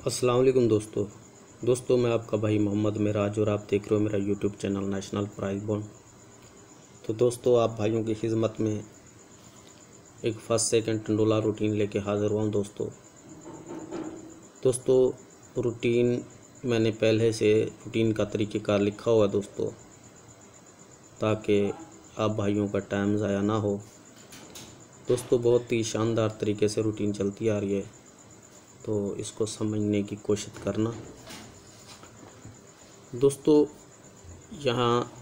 अस्सलाम वालेकुम दोस्तों मैं आपका भाई मोहम्मद मिराज और आप देख रहे हो मेरा YouTube channel national prize bond. तो दोस्तों आप भाइयों की खिदमत में एक फर्स्ट सेकंड टंडोला रूटीन लेके हाज़िर हुआ हूँ। दोस्तों रूटीन मैंने पहले से रूटीन का तरीक़ेकार लिखा हुआ है दोस्तों, ताकि आप भाइयों का टाइम ज़ाया ना हो। दोस्तों बहुत ही शानदार तरीके से रूटीन चलती आ रही है, तो इसको समझने की कोशिश करना। दोस्तों यहाँ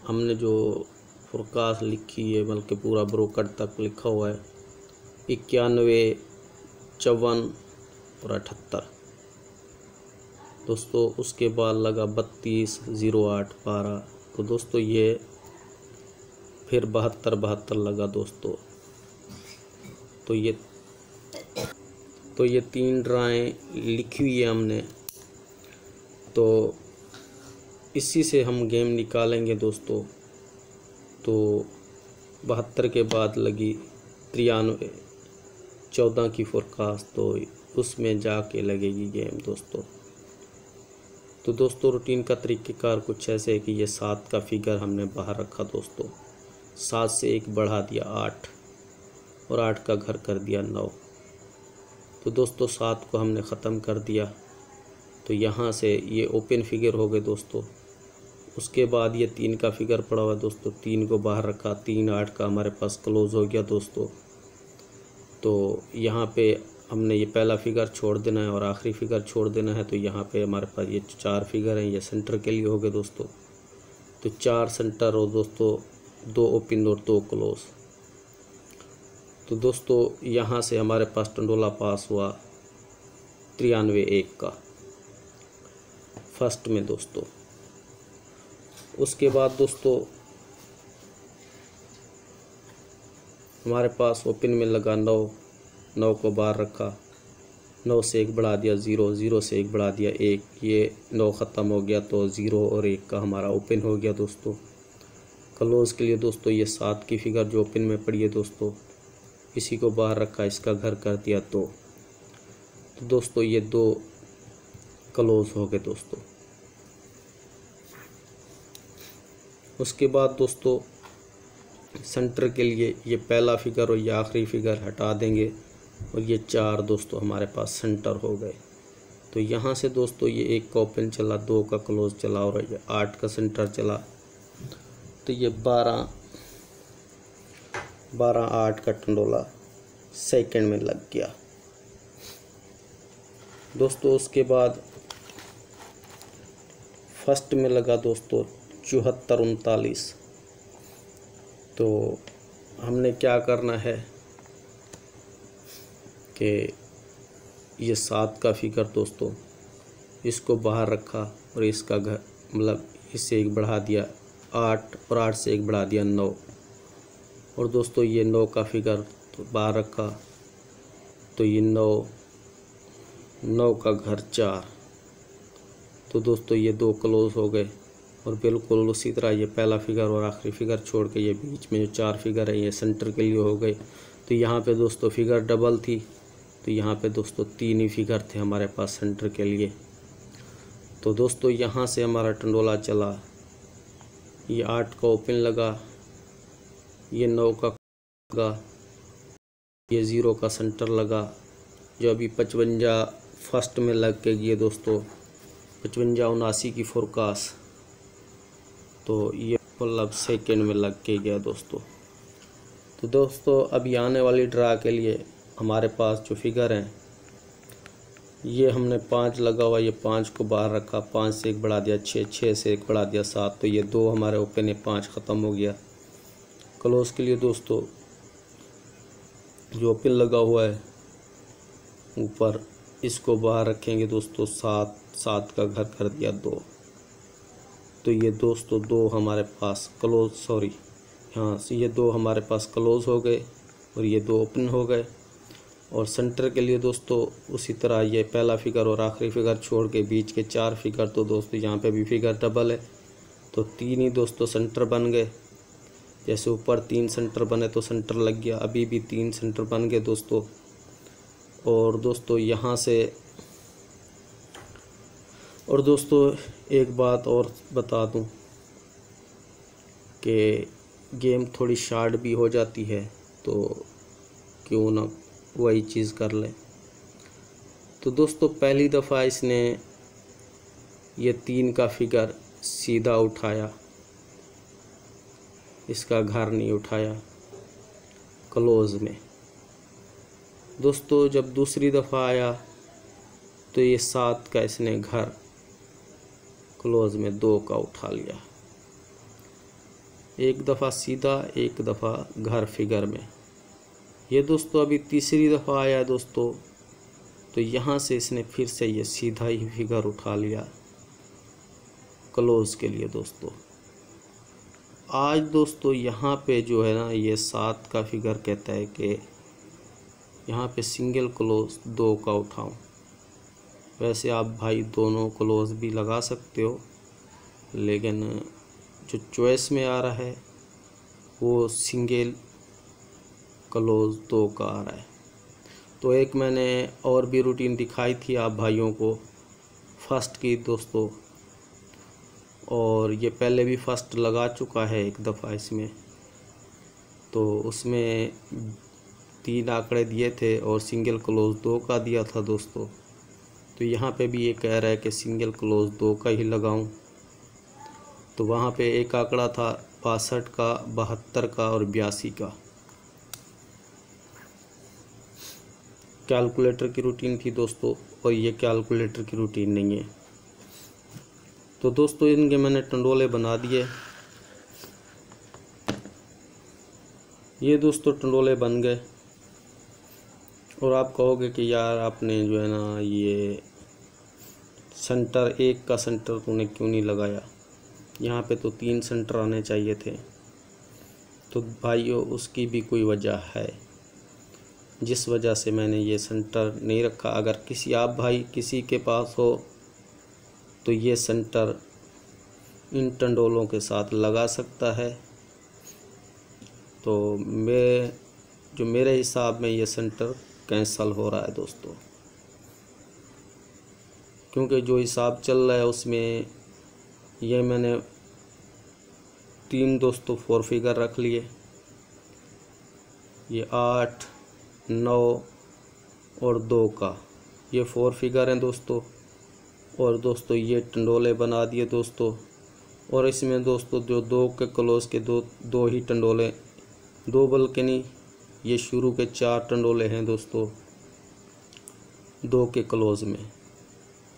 हमने जो फोरकास्ट लिखी है, बल्कि पूरा ब्रोकर तक लिखा हुआ है 91, 54 और 78। दोस्तों उसके बाद लगा 32, 08, 12। तो दोस्तों ये फिर 72 लगा दोस्तों। तो ये 3 ड्राएँ लिखी हुई है हमने, तो इसी से हम गेम निकालेंगे दोस्तों। तो 72 के बाद लगी 93, 14 की फोरकास्ट, तो उसमें जाके लगेगी गेम दोस्तों। तो दोस्तों रूटीन का तरीक़ेकार कुछ ऐसे है कि ये 7 का फिगर हमने बाहर रखा दोस्तों, 7 से 1 बढ़ा दिया 8 और 8 का घर कर दिया 9। तो दोस्तों 7 को हमने ख़त्म कर दिया, तो यहाँ से ये ओपन फिगर हो गए दोस्तों। उसके बाद ये 3 का फिगर पड़ा हुआ दोस्तों, 3 को बाहर रखा, 3, 8 का हमारे पास क्लोज़ हो गया दोस्तों। तो यहाँ पे हमने ये पहला फिगर छोड़ देना है और आखिरी फिगर छोड़ देना है। तो यहाँ पे हमारे पास ये 4 फिगर हैं, ये सेंटर के लिए हो गए दोस्तों। तो 4 सेंटर और दोस्तों 2 ओपन और 2 क्लोज़। तो दोस्तों यहाँ से हमारे पास टंडोला पास हुआ 93, 1 का फर्स्ट में दोस्तों। उसके बाद दोस्तों हमारे पास ओपन में लगा 9, 9 को बाहर रखा, 9 से 1 बढ़ा दिया 0, 0 से 1 बढ़ा दिया 1, ये 9 ख़त्म हो गया, तो 0 और 1 का हमारा ओपन हो गया दोस्तों। क्लोज़ के लिए दोस्तों ये 7 की फिगर जो ओपन में पड़ी है दोस्तों, इसी को बाहर रखा, इसका घर कर दिया 2। तो दोस्तों ये 2 क्लोज़ हो गए दोस्तों। उसके बाद दोस्तों सेंटर के लिए ये पहला फिगर और ये आखिरी फिगर हटा देंगे और ये 4 दोस्तों हमारे पास सेंटर हो गए। तो यहाँ से दोस्तों ये 1 का ओपन चला, 2 का क्लोज़ चला और ये 8 का सेंटर चला। तो ये 12, 8 का टंडोला सेकंड में लग गया दोस्तों। उसके बाद फर्स्ट में लगा दोस्तों 74, 39। तो हमने क्या करना है कि ये 7 का फिगर दोस्तों, इसको बाहर रखा और इसका घर मतलब इससे 1 बढ़ा दिया 8 और 8 से 1 बढ़ा दिया 9। और दोस्तों ये 9 का फिगर तो बाहर रखा, तो ये 9 का घर 4। तो दोस्तों ये 2 क्लोज़ हो गए और बिल्कुल उसी तरह ये पहला फिगर और आखिरी फिगर छोड़ के ये बीच में जो 4 फिगर है ये सेंटर के लिए हो गए। तो यहाँ पे दोस्तों फिगर डबल थी, तो यहाँ पे दोस्तों 3 ही फिगर थे हमारे पास सेंटर के लिए। तो दोस्तों यहाँ से हमारा टंडोला चला, ये 8 का ओपन लगा, ये 9 का लगा, ये 0 का सेंटर लगा, जो अभी 55 फर्स्ट में लग के गए दोस्तों, 55, 79 की फोरकास्ट। तो ये मतलब सेकंड में लग के गया दोस्तों। तो दोस्तों अभी आने वाली ड्रा के लिए हमारे पास जो फिगर हैं, ये हमने 5 लगा हुआ, ये 5 को बाहर रखा, 5 से 1 बढ़ा दिया 6, 6 से 1 बढ़ा दिया 7। तो ये 2 हमारे ओपन है, 5 ख़त्म हो गया। क्लोज़ के लिए दोस्तों जो ओपन लगा हुआ है ऊपर, इसको बाहर रखेंगे दोस्तों, 7 का घर कर दिया 2। तो ये दोस्तों 2 हमारे पास क्लोज़, हाँ ये 2 हमारे पास क्लोज़ हो गए और ये 2 ओपन हो गए। और सेंटर के लिए दोस्तों उसी तरह ये पहला फिगर और आखिरी फिगर छोड़ के बीच के 4 फिगर, तो दोस्तों यहाँ पे भी फिगर डबल है, तो 3 ही दोस्तों सेंटर बन गए। जैसे ऊपर 3 सेंटर बने तो सेंटर लग गया, अभी भी 3 सेंटर बन गए दोस्तों। और दोस्तों यहाँ से और दोस्तों एक बात और बता दूं कि गेम थोड़ी शार्ट भी हो जाती है, तो क्यों ना वही चीज़ कर ले। तो दोस्तों पहली दफ़ा इसने ये 3 का फिगर सीधा उठाया, इसका घर नहीं उठाया क्लोज में। दोस्तों जब दूसरी दफ़ा आया तो ये 7 का इसने घर क्लोज में 2 का उठा लिया। एक दफ़ा सीधा, एक दफ़ा घर फिगर में। ये दोस्तों अभी तीसरी दफ़ा आया है दोस्तों, तो यहाँ से इसने फिर से ये सीधा ही फिगर उठा लिया क्लोज के लिए। दोस्तों आज दोस्तों यहाँ पे जो है ना, ये 7 का फिगर कहता है कि यहाँ पे सिंगल क्लोज 2 का उठाऊं। वैसे आप भाई दोनों क्लोज भी लगा सकते हो, लेकिन जो चॉइस में आ रहा है वो सिंगल क्लोज 2 का आ रहा है। तो एक मैंने और भी रूटीन दिखाई थी आप भाइयों को, फर्स्ट की दोस्तों, और ये पहले भी फर्स्ट लगा चुका है एक दफ़ा इसमें। तो उसमें 3 आंकड़े दिए थे और सिंगल क्लोज 2 का दिया था दोस्तों। तो यहाँ पे भी ये कह रहा है कि सिंगल क्लोज 2 का ही लगाऊं। तो वहाँ पे एक आंकड़ा था 62 का, 72 का और 82 का। कैलकुलेटर की रूटीन थी दोस्तों, और ये कैलकुलेटर की रूटीन नहीं है। तो दोस्तों इनके मैंने टंडोले बना दिए। ये दोस्तों टंडोले बन गए। और आप कहोगे कि यार आपने जो है ना, ये सेंटर, एक का सेंटर तूने क्यों नहीं लगाया, यहाँ पे तो 3 सेंटर आने चाहिए थे। तो भाइयों उसकी भी कोई वजह है, जिस वजह से मैंने ये सेंटर नहीं रखा। अगर किसी आप भाई किसी के पास हो तो ये सेंटर इन टंडोलों के साथ लगा सकता है। तो मेरे हिसाब में ये सेंटर कैंसल हो रहा है दोस्तों, क्योंकि जो हिसाब चल रहा है उसमें ये मैंने 3 दोस्तों 4 फिगर रख लिए। ये 8, 9 और 2 का, ये 4 फिगर हैं दोस्तों। और दोस्तों ये टंडोले बना दिए दोस्तों। और इसमें दोस्तों जो 2 के क्लोज के दो ही टंडोले, 2 बल्कि नहीं, ये शुरू के 4 टंडोले हैं दोस्तों 2 के क्लोज में।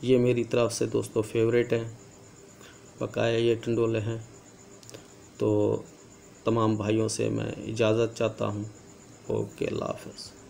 ये मेरी तरफ से दोस्तों फेवरेट हैं, बकाया ये टंडोले हैं। तो तमाम भाइयों से मैं इजाज़त चाहता हूँ। ओके, अल्लाह हाफ़िज़।